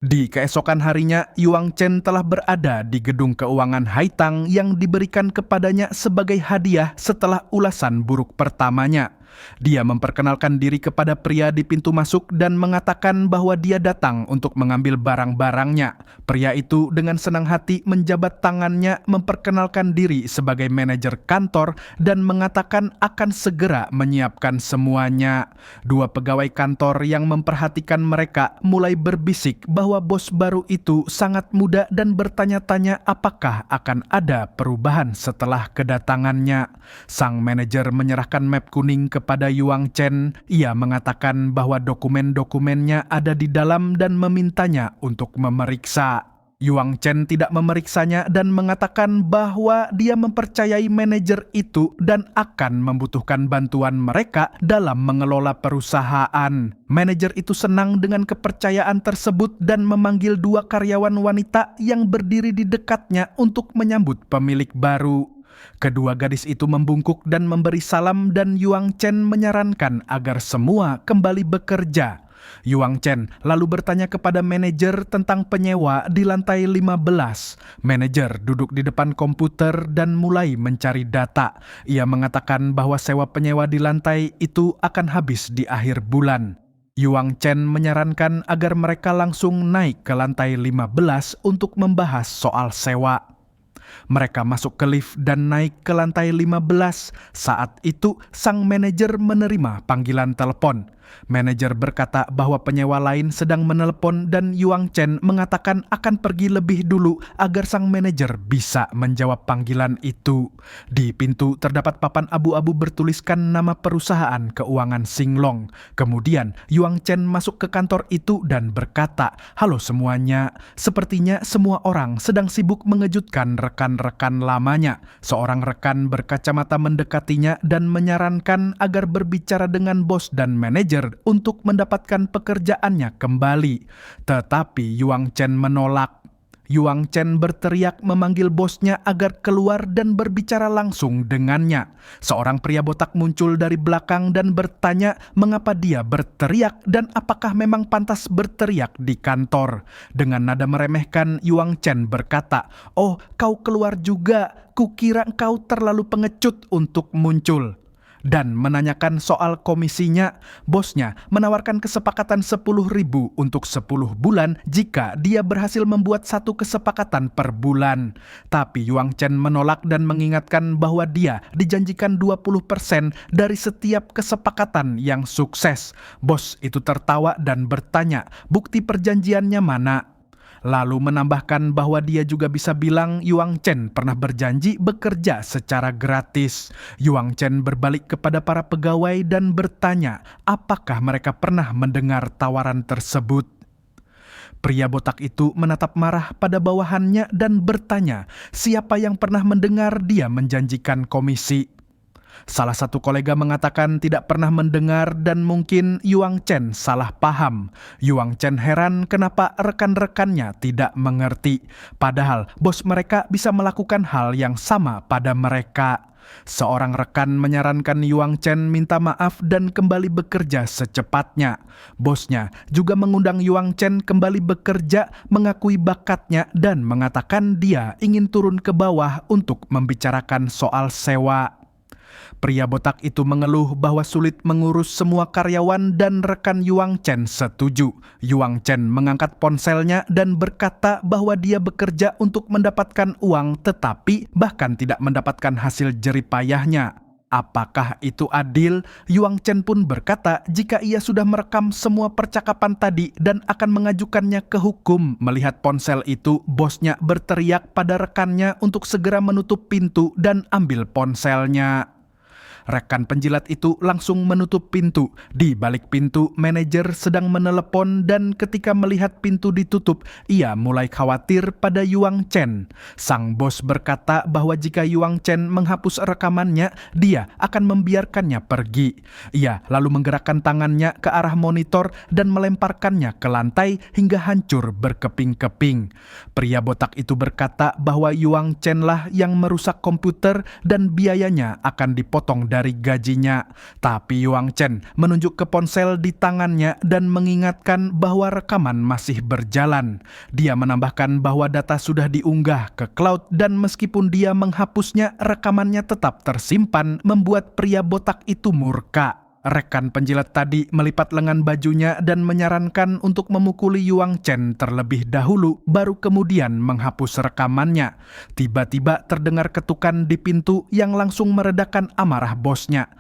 Di keesokan harinya, Yuang Chen telah berada di gedung keuangan Haitang yang diberikan kepadanya sebagai hadiah setelah ulasan buruk pertamanya. Dia memperkenalkan diri kepada pria di pintu masuk dan mengatakan bahwa dia datang untuk mengambil barang-barangnya. Pria itu dengan senang hati menjabat tangannya memperkenalkan diri sebagai manajer kantor dan mengatakan akan segera menyiapkan semuanya. Dua pegawai kantor yang memperhatikan mereka mulai berbisik bahwa bos baru itu sangat muda dan bertanya-tanya apakah akan ada perubahan setelah kedatangannya. Sang manajer menyerahkan map kuning kepada Yuang Chen. Ia mengatakan bahwa dokumen-dokumennya ada di dalam dan memintanya untuk memeriksa. Yuang Chen tidak memeriksanya dan mengatakan bahwa dia mempercayai manajer itu dan akan membutuhkan bantuan mereka dalam mengelola perusahaan. Manajer itu senang dengan kepercayaan tersebut dan memanggil dua karyawan wanita yang berdiri di dekatnya untuk menyambut pemilik baru. Kedua gadis itu membungkuk dan memberi salam dan Yuang Chen menyarankan agar semua kembali bekerja. Yuang Chen lalu bertanya kepada manajer tentang penyewa di lantai 15. Manajer duduk di depan komputer dan mulai mencari data. Ia mengatakan bahwa sewa penyewa di lantai itu akan habis di akhir bulan. Yuang Chen menyarankan agar mereka langsung naik ke lantai 15 untuk membahas soal sewa. Mereka masuk ke lift dan naik ke lantai 15. Saat itu, sang manajer menerima panggilan telepon. Manajer berkata bahwa penyewa lain sedang menelepon dan Yuang Chen mengatakan akan pergi lebih dulu agar sang manajer bisa menjawab panggilan itu. Di pintu terdapat papan abu-abu bertuliskan nama perusahaan keuangan Singlong. Kemudian Yuang Chen masuk ke kantor itu dan berkata, "Halo semuanya, sepertinya semua orang sedang sibuk mengejutkan rekan-rekan lamanya." Seorang rekan berkacamata mendekatinya dan menyarankan agar berbicara dengan bos dan manajer untuk mendapatkan pekerjaannya kembali. Tetapi Yuang Chen menolak. Yuang Chen berteriak memanggil bosnya agar keluar dan berbicara langsung dengannya. Seorang pria botak muncul dari belakang dan bertanya mengapa dia berteriak dan apakah memang pantas berteriak di kantor. Dengan nada meremehkan, Yuang Chen berkata, "Oh, kau keluar juga. Kukira engkau terlalu pengecut untuk muncul." Dan menanyakan soal komisinya, bosnya menawarkan kesepakatan 10.000 untuk 10 bulan jika dia berhasil membuat satu kesepakatan per bulan. Tapi Yuang Chen menolak dan mengingatkan bahwa dia dijanjikan 20% dari setiap kesepakatan yang sukses. Bos itu tertawa dan bertanya, bukti perjanjiannya mana? Lalu menambahkan bahwa dia juga bisa bilang Yuang Chen pernah berjanji bekerja secara gratis. Yuang Chen berbalik kepada para pegawai dan bertanya apakah mereka pernah mendengar tawaran tersebut. Pria botak itu menatap marah pada bawahannya dan bertanya siapa yang pernah mendengar dia menjanjikan komisi. Salah satu kolega mengatakan tidak pernah mendengar dan mungkin Yuang Chen salah paham. Yuang Chen heran kenapa rekan-rekannya tidak mengerti. Padahal bos mereka bisa melakukan hal yang sama pada mereka. Seorang rekan menyarankan Yuang Chen minta maaf dan kembali bekerja secepatnya. Bosnya juga mengundang Yuang Chen kembali bekerja, mengakui bakatnya dan mengatakan dia ingin turun ke bawah untuk membicarakan soal sewa. Pria botak itu mengeluh bahwa sulit mengurus semua karyawan dan rekan Yuang Chen setuju. Yuang Chen mengangkat ponselnya dan berkata bahwa dia bekerja untuk mendapatkan uang tetapi bahkan tidak mendapatkan hasil jeripayahnya. Apakah itu adil? Yuang Chen pun berkata jika ia sudah merekam semua percakapan tadi dan akan mengajukannya ke hukum. Melihat ponsel itu, bosnya berteriak pada rekannya untuk segera menutup pintu dan ambil ponselnya. Rekan penjilat itu langsung menutup pintu. Di balik pintu, manajer sedang menelepon dan ketika melihat pintu ditutup, ia mulai khawatir pada Yuang Chen. Sang bos berkata bahwa jika Yuang Chen menghapus rekamannya, dia akan membiarkannya pergi. Ia lalu menggerakkan tangannya ke arah monitor dan melemparkannya ke lantai hingga hancur berkeping-keping. Pria botak itu berkata bahwa Yuang Chen lah yang merusak komputer dan biayanya akan dipotong dari dari gajinya. Tapi Yuang Chen menunjuk ke ponsel di tangannya dan mengingatkan bahwa rekaman masih berjalan. Dia menambahkan bahwa data sudah diunggah ke cloud dan meskipun dia menghapusnya, rekamannya tetap tersimpan, membuat pria botak itu murka. Rekan penjilat tadi melipat lengan bajunya dan menyarankan untuk memukuli Yuang Chen terlebih dahulu, baru kemudian menghapus rekamannya. Tiba-tiba terdengar ketukan di pintu yang langsung meredakan amarah bosnya.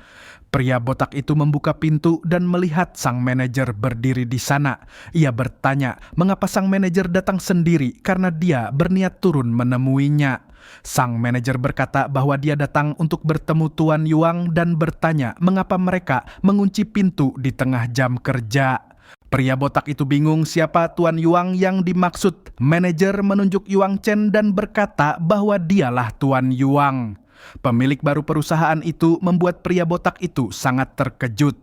Pria botak itu membuka pintu dan melihat sang manajer berdiri di sana. Ia bertanya, mengapa sang manajer datang sendiri karena dia berniat turun menemuinya. Sang manajer berkata bahwa dia datang untuk bertemu Tuan Yuang dan bertanya mengapa mereka mengunci pintu di tengah jam kerja. Pria botak itu bingung siapa Tuan Yuang yang dimaksud. Manajer menunjuk Yuang Chen dan berkata bahwa dialah Tuan Yuang. Pemilik baru perusahaan itu membuat pria botak itu sangat terkejut.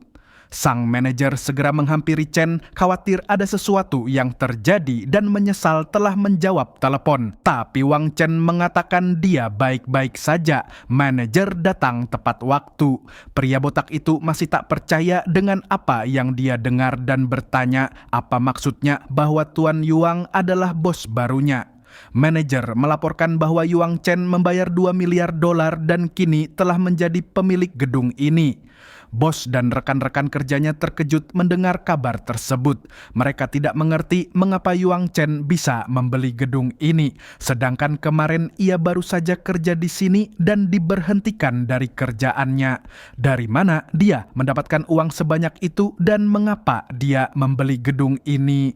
Sang manajer segera menghampiri Chen, khawatir ada sesuatu yang terjadi dan menyesal telah menjawab telepon. Tapi Wang Chen mengatakan dia baik-baik saja. Manajer datang tepat waktu. Pria botak itu masih tak percaya dengan apa yang dia dengar dan bertanya apa maksudnya bahwa Tuan Yuang adalah bos barunya. Manajer melaporkan bahwa Yuang Chen membayar $2 miliar dan kini telah menjadi pemilik gedung ini. Bos dan rekan-rekan kerjanya terkejut mendengar kabar tersebut. Mereka tidak mengerti mengapa Yuang Chen bisa membeli gedung ini, sedangkan kemarin ia baru saja kerja di sini dan diberhentikan dari kerjaannya. Dari mana dia mendapatkan uang sebanyak itu dan mengapa dia membeli gedung ini?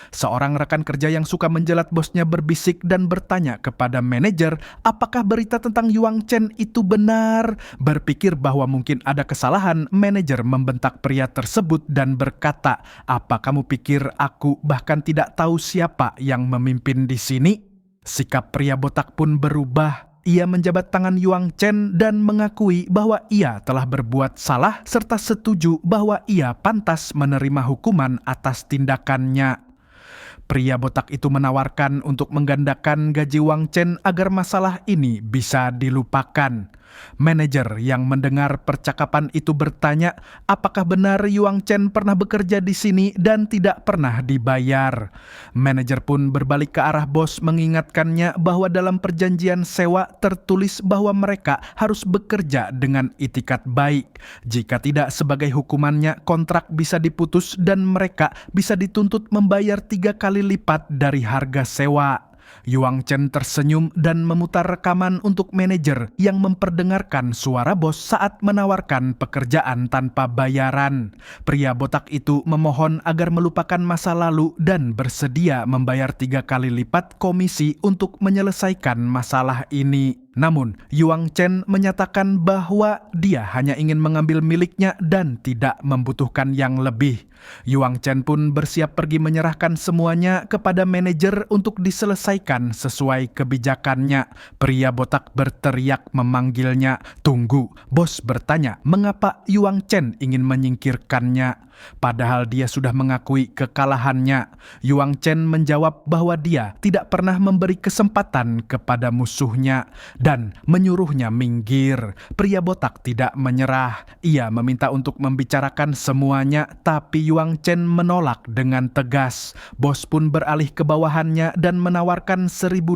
Seorang rekan kerja yang suka menjelat bosnya berbisik dan bertanya kepada manajer, apakah berita tentang Yuang Chen itu benar? Berpikir bahwa mungkin ada kesalahan, manajer membentak pria tersebut dan berkata, apa kamu pikir aku bahkan tidak tahu siapa yang memimpin di sini? Sikap pria botak pun berubah. Ia menjabat tangan Yuang Chen dan mengakui bahwa ia telah berbuat salah serta setuju bahwa ia pantas menerima hukuman atas tindakannya. Pria botak itu menawarkan untuk menggandakan gaji Wang Chen agar masalah ini bisa dilupakan. Manajer yang mendengar percakapan itu bertanya, apakah benar Yuang Chen pernah bekerja di sini dan tidak pernah dibayar? Manajer pun berbalik ke arah bos mengingatkannya bahwa dalam perjanjian sewa tertulis bahwa mereka harus bekerja dengan itikat baik. Jika tidak, sebagai hukumannya kontrak bisa diputus dan mereka bisa dituntut membayar 3 kali lipat dari harga sewa. Yuang Chen tersenyum dan memutar rekaman untuk manajer yang memperdengarkan suara bos saat menawarkan pekerjaan tanpa bayaran. Pria botak itu memohon agar melupakan masa lalu dan bersedia membayar 3 kali lipat komisi untuk menyelesaikan masalah ini. Namun, Yuang Chen menyatakan bahwa dia hanya ingin mengambil miliknya dan tidak membutuhkan yang lebih. Yuang Chen pun bersiap pergi menyerahkan semuanya kepada manajer untuk diselesaikan sesuai kebijakannya. Pria botak berteriak memanggilnya. Tunggu, bos bertanya mengapa Yuang Chen ingin menyingkirkannya. Padahal dia sudah mengakui kekalahannya. Yuang Chen menjawab bahwa dia tidak pernah memberi kesempatan kepada musuhnya dan menyuruhnya minggir. Pria botak tidak menyerah. Ia meminta untuk membicarakan semuanya, tapi Yuang Chen menolak dengan tegas. Bos pun beralih ke bawahannya dan menawarkan $1.000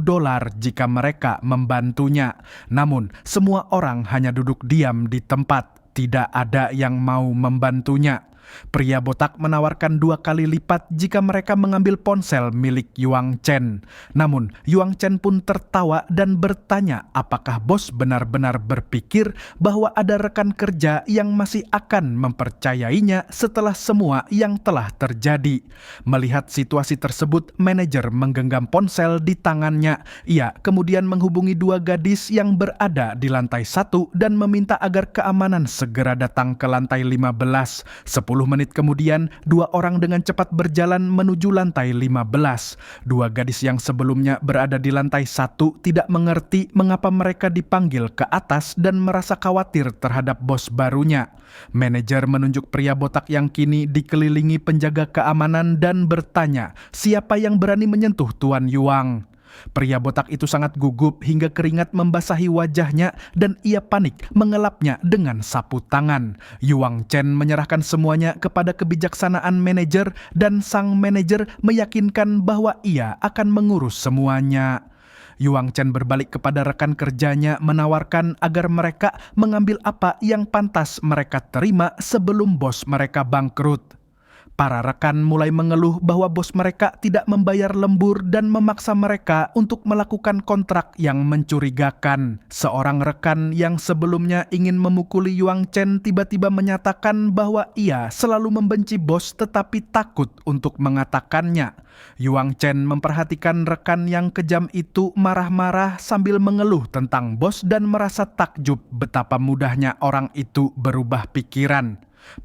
jika mereka membantunya. Namun, semua orang hanya duduk diam di tempat. Tidak ada yang mau membantunya. Pria botak menawarkan 2 kali lipat jika mereka mengambil ponsel milik Yuang Chen. Namun, Yuang Chen pun tertawa dan bertanya apakah bos benar-benar berpikir bahwa ada rekan kerja yang masih akan mempercayainya setelah semua yang telah terjadi. Melihat situasi tersebut, manajer menggenggam ponsel di tangannya. Ia kemudian menghubungi 2 gadis yang berada di lantai 1 dan meminta agar keamanan segera datang ke lantai 15. 10 menit kemudian, 2 orang dengan cepat berjalan menuju lantai 15. 2 gadis yang sebelumnya berada di lantai 1 tidak mengerti mengapa mereka dipanggil ke atas dan merasa khawatir terhadap bos barunya. Manajer menunjuk pria botak yang kini dikelilingi penjaga keamanan dan bertanya, siapa yang berani menyentuh Tuan Yuang? Pria botak itu sangat gugup hingga keringat membasahi wajahnya dan ia panik mengelapnya dengan sapu tangan. Yuang Chen menyerahkan semuanya kepada kebijaksanaan manajer dan sang manajer meyakinkan bahwa ia akan mengurus semuanya. Yuang Chen berbalik kepada rekan kerjanya menawarkan agar mereka mengambil apa yang pantas mereka terima sebelum bos mereka bangkrut. Para rekan mulai mengeluh bahwa bos mereka tidak membayar lembur dan memaksa mereka untuk melakukan kontrak yang mencurigakan. Seorang rekan yang sebelumnya ingin memukuli Yuang Chen tiba-tiba menyatakan bahwa ia selalu membenci bos tetapi takut untuk mengatakannya. Yuang Chen memperhatikan rekan yang kejam itu marah-marah sambil mengeluh tentang bos dan merasa takjub betapa mudahnya orang itu berubah pikiran.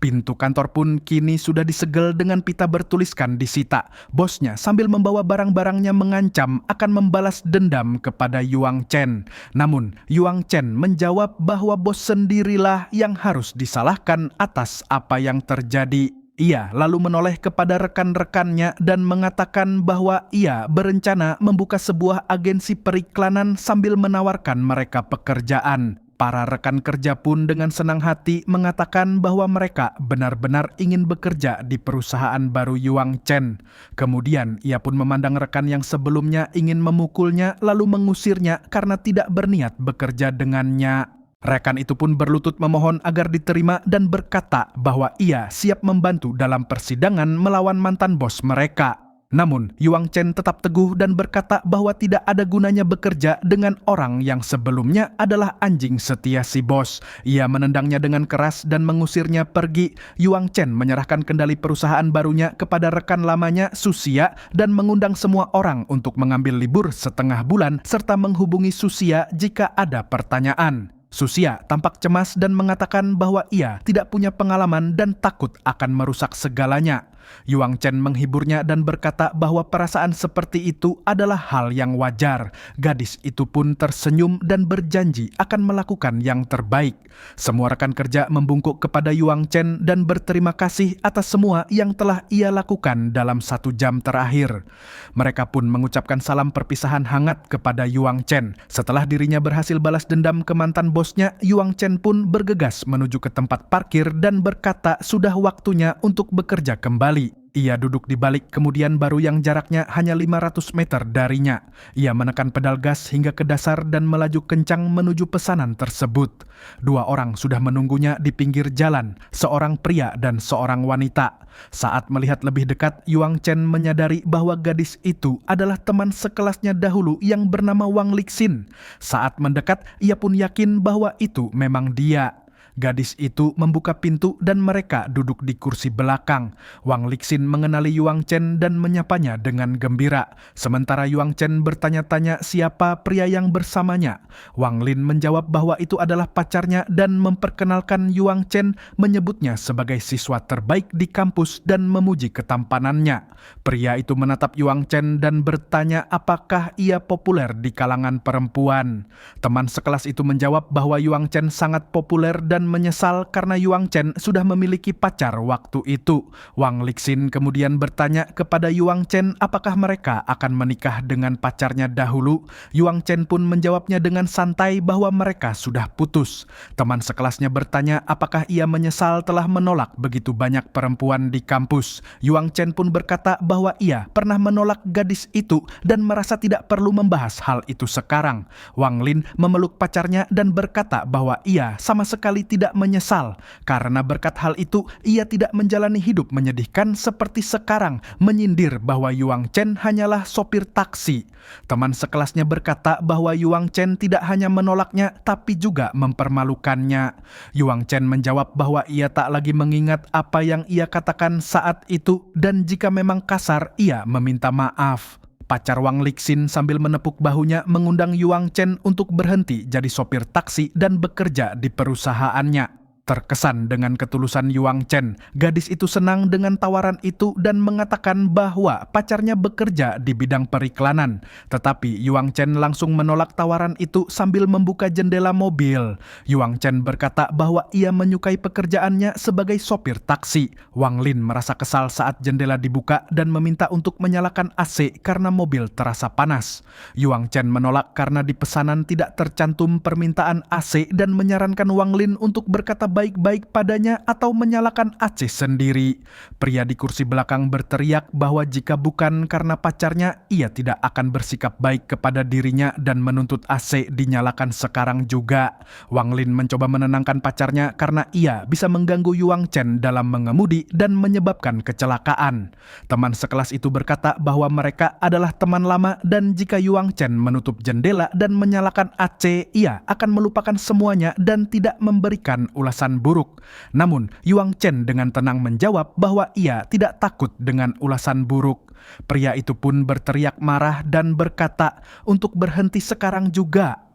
Pintu kantor pun kini sudah disegel dengan pita bertuliskan disita. Bosnya sambil membawa barang-barangnya mengancam akan membalas dendam kepada Yuang Chen. Namun Yuang Chen menjawab bahwa bos sendirilah yang harus disalahkan atas apa yang terjadi. Ia lalu menoleh kepada rekan-rekannya dan mengatakan bahwa ia berencana membuka sebuah agensi periklanan sambil menawarkan mereka pekerjaan. Para rekan kerja pun dengan senang hati mengatakan bahwa mereka benar-benar ingin bekerja di perusahaan baru Yuang Chen. Kemudian ia pun memandang rekan yang sebelumnya ingin memukulnya lalu mengusirnya karena tidak berniat bekerja dengannya. Rekan itu pun berlutut memohon agar diterima dan berkata bahwa ia siap membantu dalam persidangan melawan mantan bos mereka. Namun, Yuang Chen tetap teguh dan berkata bahwa tidak ada gunanya bekerja dengan orang yang sebelumnya adalah anjing setia si bos. Ia menendangnya dengan keras dan mengusirnya pergi. Yuang Chen menyerahkan kendali perusahaan barunya kepada rekan lamanya, Susia, dan mengundang semua orang untuk mengambil libur setengah bulan serta menghubungi Susia jika ada pertanyaan. Susia tampak cemas dan mengatakan bahwa ia tidak punya pengalaman dan takut akan merusak segalanya. Yuang Chen menghiburnya dan berkata bahwa perasaan seperti itu adalah hal yang wajar. Gadis itu pun tersenyum dan berjanji akan melakukan yang terbaik. Semua rekan kerja membungkuk kepada Yuang Chen dan berterima kasih atas semua yang telah ia lakukan dalam 1 jam terakhir. Mereka pun mengucapkan salam perpisahan hangat kepada Yuang Chen. Setelah dirinya berhasil balas dendam ke mantan bosnya, Yuang Chen pun bergegas menuju ke tempat parkir dan berkata sudah waktunya untuk bekerja kembali. Ia duduk di balik kemudian baru yang jaraknya hanya 500 meter darinya. Ia menekan pedal gas hingga ke dasar dan melaju kencang menuju pesanan tersebut. 2 orang sudah menunggunya di pinggir jalan, seorang pria dan seorang wanita. Saat melihat lebih dekat, Yuang Chen menyadari bahwa gadis itu adalah teman sekelasnya dahulu yang bernama Wang Lixin. Saat mendekat, ia pun yakin bahwa itu memang dia. Gadis itu membuka pintu dan mereka duduk di kursi belakang. Wang Lixin mengenali Yuang Chen dan menyapanya dengan gembira. Sementara Yuang Chen bertanya-tanya siapa pria yang bersamanya. Wang Lin menjawab bahwa itu adalah pacarnya dan memperkenalkan Yuang Chen, menyebutnya sebagai siswa terbaik di kampus dan memuji ketampanannya. Pria itu menatap Yuang Chen dan bertanya apakah ia populer di kalangan perempuan. Teman sekelas itu menjawab bahwa Yuang Chen sangat populer dan menyesal karena Yuang Chen sudah memiliki pacar waktu itu. Wang Lixin kemudian bertanya kepada Yuang Chen apakah mereka akan menikah dengan pacarnya dahulu. Yuang Chen pun menjawabnya dengan santai bahwa mereka sudah putus. Teman sekelasnya bertanya apakah ia menyesal telah menolak begitu banyak perempuan di kampus. Yuang Chen pun berkata bahwa ia pernah menolak gadis itu dan merasa tidak perlu membahas hal itu sekarang. Wang Lin memeluk pacarnya dan berkata bahwa ia sama sekali tidak menyesal. Karena berkat hal itu, ia tidak menjalani hidup menyedihkan seperti sekarang, menyindir bahwa Yuang Chen hanyalah sopir taksi. Teman sekelasnya berkata bahwa Yuang Chen tidak hanya menolaknya, tapi juga mempermalukannya. Yuang Chen menjawab bahwa ia tak lagi mengingat apa yang ia katakan saat itu, dan jika memang kasar, ia meminta maaf. Pacar Wang Lixin sambil menepuk bahunya mengundang Yuang Chen untuk berhenti jadi sopir taksi dan bekerja di perusahaannya. Terkesan dengan ketulusan Yuang Chen, gadis itu senang dengan tawaran itu dan mengatakan bahwa pacarnya bekerja di bidang periklanan. Tetapi Yuang Chen langsung menolak tawaran itu sambil membuka jendela mobil. Yuang Chen berkata bahwa ia menyukai pekerjaannya sebagai sopir taksi. Wang Lin merasa kesal saat jendela dibuka dan meminta untuk menyalakan AC karena mobil terasa panas. Yuang Chen menolak karena di pesanan tidak tercantum permintaan AC dan menyarankan Wang Lin untuk berkata baik-baik padanya atau menyalakan AC sendiri. Pria di kursi belakang berteriak bahwa jika bukan karena pacarnya, ia tidak akan bersikap baik kepada dirinya dan menuntut AC dinyalakan sekarang juga. Wang Lin mencoba menenangkan pacarnya karena ia bisa mengganggu Yuang Chen dalam mengemudi dan menyebabkan kecelakaan. Teman sekelas itu berkata bahwa mereka adalah teman lama dan jika Yuang Chen menutup jendela dan menyalakan AC, ia akan melupakan semuanya dan tidak memberikan ulasan buruk. Namun, Yuang Chen dengan tenang menjawab bahwa ia tidak takut dengan ulasan buruk. Pria itu pun berteriak marah dan berkata untuk berhenti sekarang juga.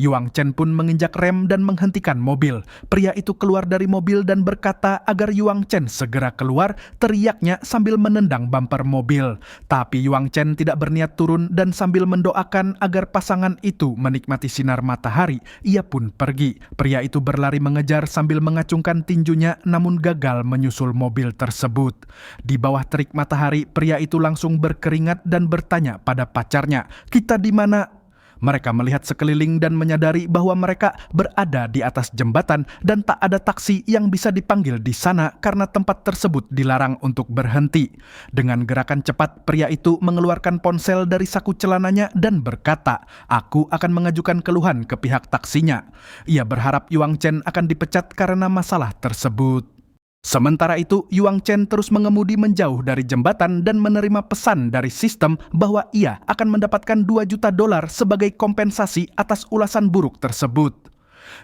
Yuang Chen pun menginjak rem dan menghentikan mobil. Pria itu keluar dari mobil dan berkata agar Yuang Chen segera keluar, teriaknya sambil menendang bumper mobil. Tapi Yuang Chen tidak berniat turun dan sambil mendoakan agar pasangan itu menikmati sinar matahari, ia pun pergi. Pria itu berlari mengejar sambil mengacungkan tinjunya namun gagal menyusul mobil tersebut. Di bawah terik matahari, pria itu langsung berkeringat dan bertanya pada pacarnya, "Kita di mana?" Mereka melihat sekeliling dan menyadari bahwa mereka berada di atas jembatan dan tak ada taksi yang bisa dipanggil di sana karena tempat tersebut dilarang untuk berhenti. Dengan gerakan cepat, pria itu mengeluarkan ponsel dari saku celananya dan berkata, "Aku akan mengajukan keluhan ke pihak taksinya." Ia berharap Yuang Chen akan dipecat karena masalah tersebut. Sementara itu, Yuang Chen terus mengemudi menjauh dari jembatan dan menerima pesan dari sistem bahwa ia akan mendapatkan $2 juta sebagai kompensasi atas ulasan buruk tersebut.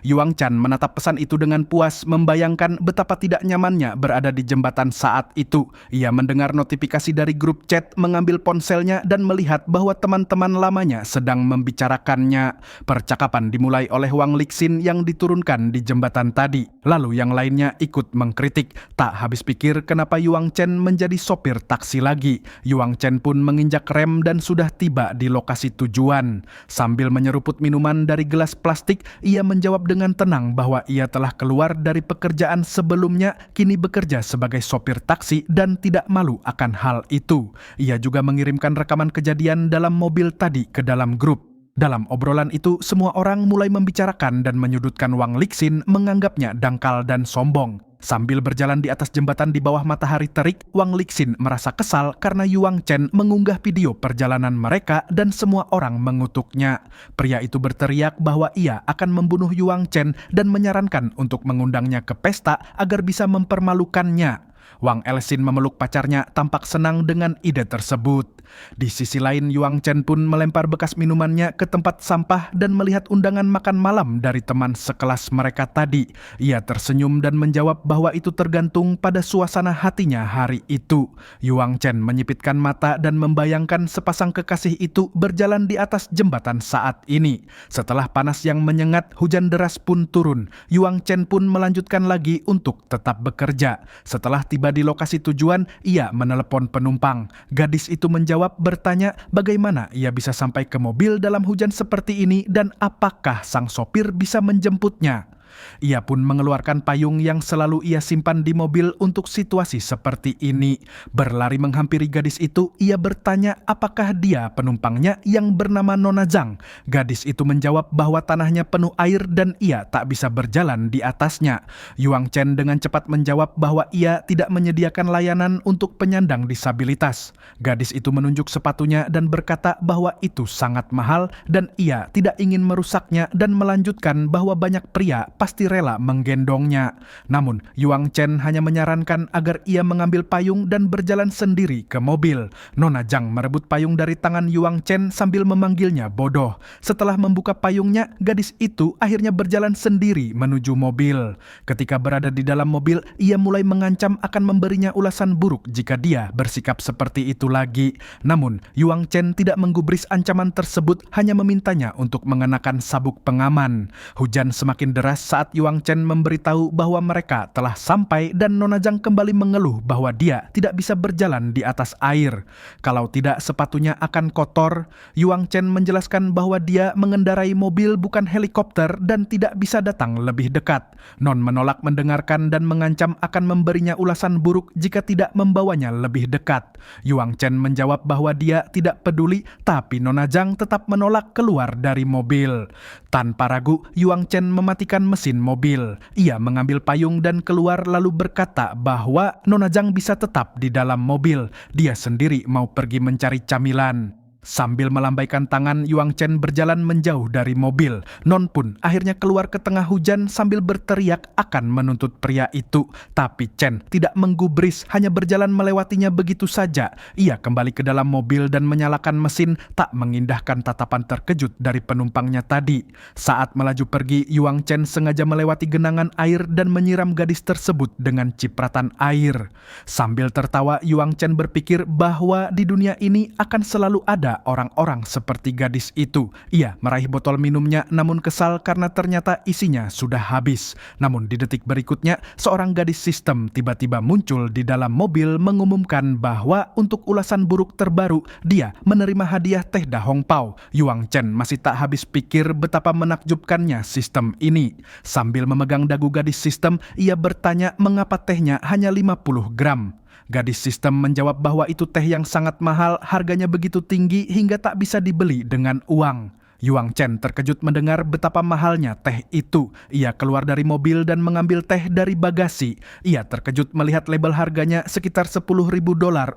Yuang Chen menatap pesan itu dengan puas, membayangkan betapa tidak nyamannya berada di jembatan saat itu. Ia mendengar notifikasi dari grup chat, mengambil ponselnya dan melihat bahwa teman-teman lamanya sedang membicarakannya. Percakapan dimulai oleh Wang Lixin yang diturunkan di jembatan tadi. Lalu yang lainnya ikut mengkritik. Tak habis pikir kenapa Yuang Chen menjadi sopir taksi lagi. Yuang Chen pun menginjak rem dan sudah tiba di lokasi tujuan. Sambil menyeruput minuman dari gelas plastik, ia menjawab dengan tenang bahwa ia telah keluar dari pekerjaan sebelumnya, kini bekerja sebagai sopir taksi dan tidak malu akan hal itu. Ia juga mengirimkan rekaman kejadian dalam mobil tadi ke dalam grup. Dalam obrolan itu, semua orang mulai membicarakan dan menyudutkan Wang Lixin, menganggapnya dangkal dan sombong. Sambil berjalan di atas jembatan di bawah matahari terik, Wang Lixin merasa kesal karena Yuang Chen mengunggah video perjalanan mereka dan semua orang mengutuknya. Pria itu berteriak bahwa ia akan membunuh Yuang Chen dan menyarankan untuk mengundangnya ke pesta agar bisa mempermalukannya. Wang Elsin memeluk pacarnya, tampak senang dengan ide tersebut. Di sisi lain, Yuang Chen pun melempar bekas minumannya ke tempat sampah dan melihat undangan makan malam dari teman sekelas mereka tadi. Ia tersenyum dan menjawab bahwa itu tergantung pada suasana hatinya hari itu. Yuang Chen menyipitkan mata dan membayangkan sepasang kekasih itu berjalan di atas jembatan saat ini. Setelah panas yang menyengat, hujan deras pun turun. Yuang Chen pun melanjutkan lagi untuk tetap bekerja. Setelah tiba di lokasi tujuan, ia menelepon penumpang. Gadis itu menjawab bertanya bagaimana ia bisa sampai ke mobil dalam hujan seperti ini dan apakah sang sopir bisa menjemputnya. Ia pun mengeluarkan payung yang selalu ia simpan di mobil untuk situasi seperti ini. Berlari menghampiri gadis itu, ia bertanya apakah dia penumpangnya yang bernama Nona Zhang. Gadis itu menjawab bahwa tanahnya penuh air dan ia tak bisa berjalan di atasnya. Yuang Chen dengan cepat menjawab bahwa ia tidak menyediakan layanan untuk penyandang disabilitas. Gadis itu menunjuk sepatunya dan berkata bahwa itu sangat mahal dan ia tidak ingin merusaknya dan melanjutkan bahwa banyak pria pasti rela menggendongnya. Namun, Yuang Chen hanya menyarankan agar ia mengambil payung dan berjalan sendiri ke mobil. Nona Zhang merebut payung dari tangan Yuang Chen sambil memanggilnya bodoh. Setelah membuka payungnya, gadis itu akhirnya berjalan sendiri menuju mobil. Ketika berada di dalam mobil, ia mulai mengancam akan memberinya ulasan buruk jika dia bersikap seperti itu lagi. Namun, Yuang Chen tidak menggubris ancaman tersebut, hanya memintanya untuk mengenakan sabuk pengaman. Hujan semakin deras saat Yuang Chen memberitahu bahwa mereka telah sampai dan Nona Zhang kembali mengeluh bahwa dia tidak bisa berjalan di atas air. Kalau tidak sepatunya akan kotor. Yuang Chen menjelaskan bahwa dia mengendarai mobil bukan helikopter dan tidak bisa datang lebih dekat. Non menolak mendengarkan dan mengancam akan memberinya ulasan buruk jika tidak membawanya lebih dekat. Yuang Chen menjawab bahwa dia tidak peduli, tapi Nona Zhang tetap menolak keluar dari mobil. Tanpa ragu, Yuang Chen mematikan mesin mobil. Ia mengambil payung dan keluar lalu berkata bahwa Nona Zhang bisa tetap di dalam mobil. Dia sendiri mau pergi mencari camilan. Sambil melambaikan tangan, Yuang Chen berjalan menjauh dari mobil. Non pun akhirnya keluar ke tengah hujan sambil berteriak akan menuntut pria itu. Tapi Chen tidak menggubris, hanya berjalan melewatinya begitu saja. Ia kembali ke dalam mobil dan menyalakan mesin, tak mengindahkan tatapan terkejut dari penumpangnya tadi. Saat melaju pergi, Yuang Chen sengaja melewati genangan air dan menyiram gadis tersebut dengan cipratan air. Sambil tertawa, Yuang Chen berpikir bahwa di dunia ini akan selalu ada orang-orang seperti gadis itu. Ia meraih botol minumnya namun kesal karena ternyata isinya sudah habis. Namun di detik berikutnya, seorang gadis sistem tiba-tiba muncul di dalam mobil mengumumkan bahwa untuk ulasan buruk terbaru, dia menerima hadiah teh Da Hong Pao. Yuang Chen masih tak habis pikir betapa menakjubkannya sistem ini. Sambil memegang dagu gadis sistem, ia bertanya mengapa tehnya hanya 50 gram. Gadis sistem menjawab bahwa itu teh yang sangat mahal, harganya begitu tinggi hingga tak bisa dibeli dengan uang. Yuang Chen terkejut mendengar betapa mahalnya teh itu. Ia keluar dari mobil dan mengambil teh dari bagasi. Ia terkejut melihat label harganya sekitar $10.000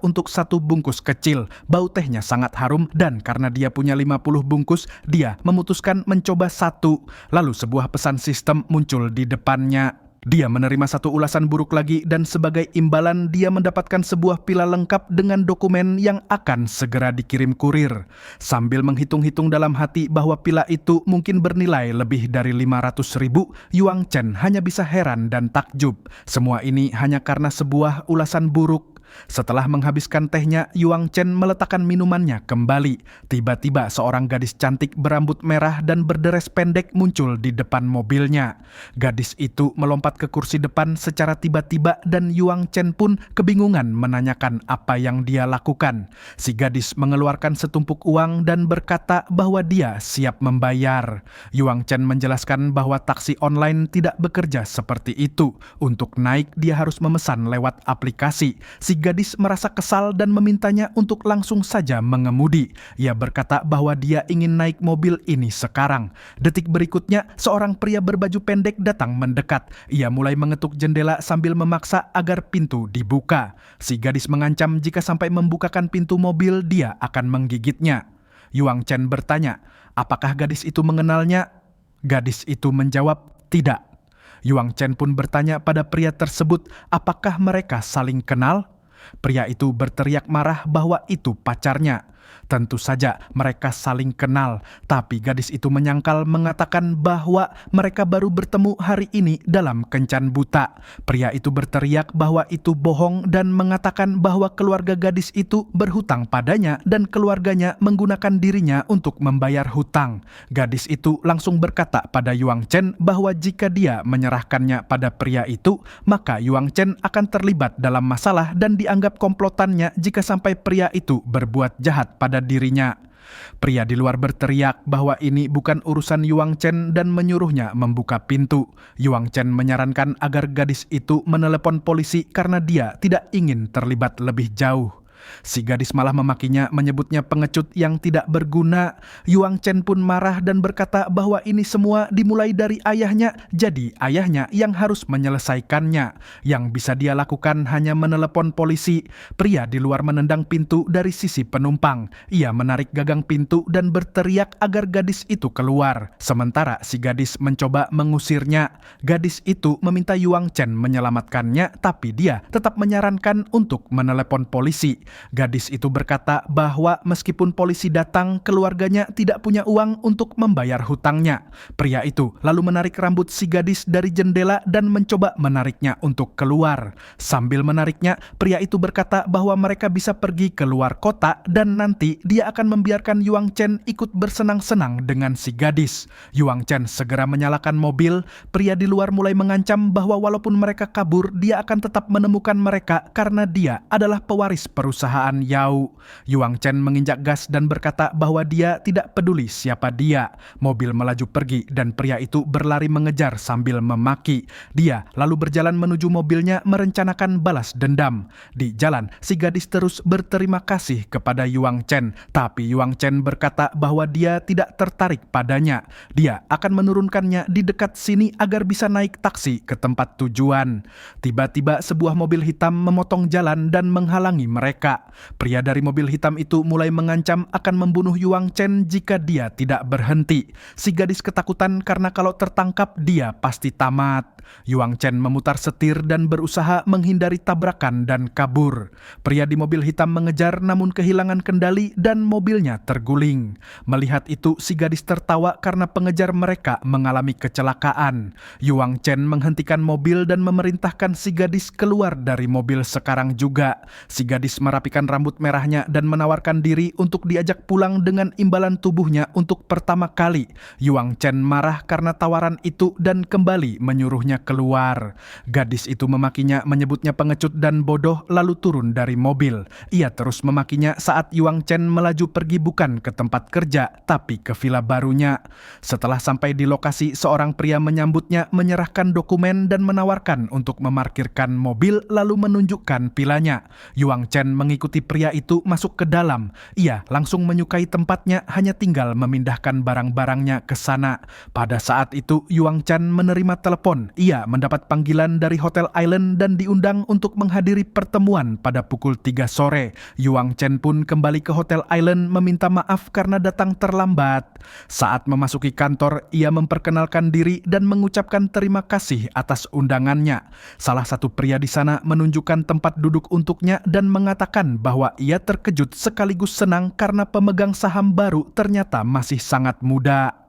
untuk satu bungkus kecil. Bau tehnya sangat harum dan karena dia punya 50 bungkus, dia memutuskan mencoba satu. Lalu sebuah pesan sistem muncul di depannya. Dia menerima satu ulasan buruk lagi dan sebagai imbalan dia mendapatkan sebuah pila lengkap dengan dokumen yang akan segera dikirim kurir. Sambil menghitung-hitung dalam hati bahwa pila itu mungkin bernilai lebih dari 500.000, Yuang Chen hanya bisa heran dan takjub. Semua ini hanya karena sebuah ulasan buruk. Setelah menghabiskan tehnya, Yuang Chen meletakkan minumannya kembali. Tiba-tiba seorang gadis cantik berambut merah dan berderes pendek muncul di depan mobilnya. Gadis itu melompat ke kursi depan secara tiba-tiba dan Yuang Chen pun kebingungan menanyakan apa yang dia lakukan. Si gadis mengeluarkan setumpuk uang dan berkata bahwa dia siap membayar. Yuang Chen menjelaskan bahwa taksi online tidak bekerja seperti itu. Untuk naik, dia harus memesan lewat aplikasi. Si gadis merasa kesal dan memintanya untuk langsung saja mengemudi. Ia berkata bahwa dia ingin naik mobil ini sekarang. Detik berikutnya, seorang pria berbaju pendek datang mendekat. Ia mulai mengetuk jendela sambil memaksa agar pintu dibuka. Si gadis mengancam jika sampai membukakan pintu mobil, dia akan menggigitnya. Yuang Chen bertanya, apakah gadis itu mengenalnya? Gadis itu menjawab, tidak. Yuang Chen pun bertanya pada pria tersebut, apakah mereka saling kenal? Pria itu berteriak marah bahwa itu pacarnya. Tentu saja mereka saling kenal, tapi gadis itu menyangkal mengatakan bahwa mereka baru bertemu hari ini dalam kencan buta. Pria itu berteriak bahwa itu bohong dan mengatakan bahwa keluarga gadis itu berhutang padanya dan keluarganya menggunakan dirinya untuk membayar hutang. Gadis itu langsung berkata pada Yuang Chen bahwa jika dia menyerahkannya pada pria itu, maka Yuang Chen akan terlibat dalam masalah dan dianggap komplotannya jika sampai pria itu berbuat jahat pada dirinya. Pria di luar berteriak bahwa ini bukan urusan Yuang Chen dan menyuruhnya membuka pintu. Yuang Chen menyarankan agar gadis itu menelepon polisi karena dia tidak ingin terlibat lebih jauh. Si gadis malah memakinya, menyebutnya pengecut yang tidak berguna. Yuang Chen pun marah dan berkata bahwa ini semua dimulai dari ayahnya, jadi ayahnya yang harus menyelesaikannya. Yang bisa dia lakukan hanya menelepon polisi. Pria di luar menendang pintu dari sisi penumpang. Ia menarik gagang pintu dan berteriak agar gadis itu keluar. Sementara si gadis mencoba mengusirnya. Gadis itu meminta Yuang Chen menyelamatkannya, tapi dia tetap menyarankan untuk menelepon polisi. Gadis itu berkata bahwa meskipun polisi datang, keluarganya tidak punya uang untuk membayar hutangnya. Pria itu lalu menarik rambut si gadis dari jendela dan mencoba menariknya untuk keluar. Sambil menariknya, pria itu berkata bahwa mereka bisa pergi ke luar kota dan nanti dia akan membiarkan Yuang Chen ikut bersenang-senang dengan si gadis. Yuang Chen segera menyalakan mobil. Pria di luar mulai mengancam bahwa walaupun mereka kabur, dia akan tetap menemukan mereka karena dia adalah pewaris perusahaan Yao. Yuang Chen menginjak gas dan berkata bahwa dia tidak peduli siapa dia. Mobil melaju pergi dan pria itu berlari mengejar sambil memaki. Dia lalu berjalan menuju mobilnya merencanakan balas dendam. Di jalan, si gadis terus berterima kasih kepada Yuang Chen, tapi Yuang Chen berkata bahwa dia tidak tertarik padanya. Dia akan menurunkannya di dekat sini agar bisa naik taksi ke tempat tujuan. Tiba-tiba sebuah mobil hitam memotong jalan dan menghalangi mereka. Pria dari mobil hitam itu mulai mengancam akan membunuh Yuang Chen jika dia tidak berhenti. Si gadis ketakutan karena kalau tertangkap dia pasti tamat. Yuang Chen memutar setir dan berusaha menghindari tabrakan dan kabur. Pria di mobil hitam mengejar namun kehilangan kendali dan mobilnya terguling. Melihat itu, si gadis tertawa karena pengejar mereka mengalami kecelakaan. Yuang Chen menghentikan mobil dan memerintahkan si gadis keluar dari mobil sekarang juga. Si gadis merapikan rambut merahnya dan menawarkan diri untuk diajak pulang dengan imbalan tubuhnya untuk pertama kali. Yuang Chen marah karena tawaran itu dan kembali menyuruhnya keluar. Gadis itu memakinya, menyebutnya pengecut dan bodoh, lalu turun dari mobil. Ia terus memakinya saat Yuang Chen melaju pergi bukan ke tempat kerja, tapi ke villa barunya. Setelah sampai di lokasi, seorang pria menyambutnya, menyerahkan dokumen dan menawarkan untuk memarkirkan mobil lalu menunjukkan villanya. Yuang Chen mengikuti pria itu masuk ke dalam. Ia langsung menyukai tempatnya, hanya tinggal memindahkan barang-barangnya ke sana. Pada saat itu, Yuang Chen menerima telepon. Ia mendapat panggilan dari Hotel Island dan diundang untuk menghadiri pertemuan pada pukul 3 sore. Yuang Chen pun kembali ke Hotel Island meminta maaf karena datang terlambat. Saat memasuki kantor, ia memperkenalkan diri dan mengucapkan terima kasih atas undangannya. Salah satu pria di sana menunjukkan tempat duduk untuknya dan mengatakan bahwa ia terkejut sekaligus senang karena pemegang saham baru ternyata masih sangat muda.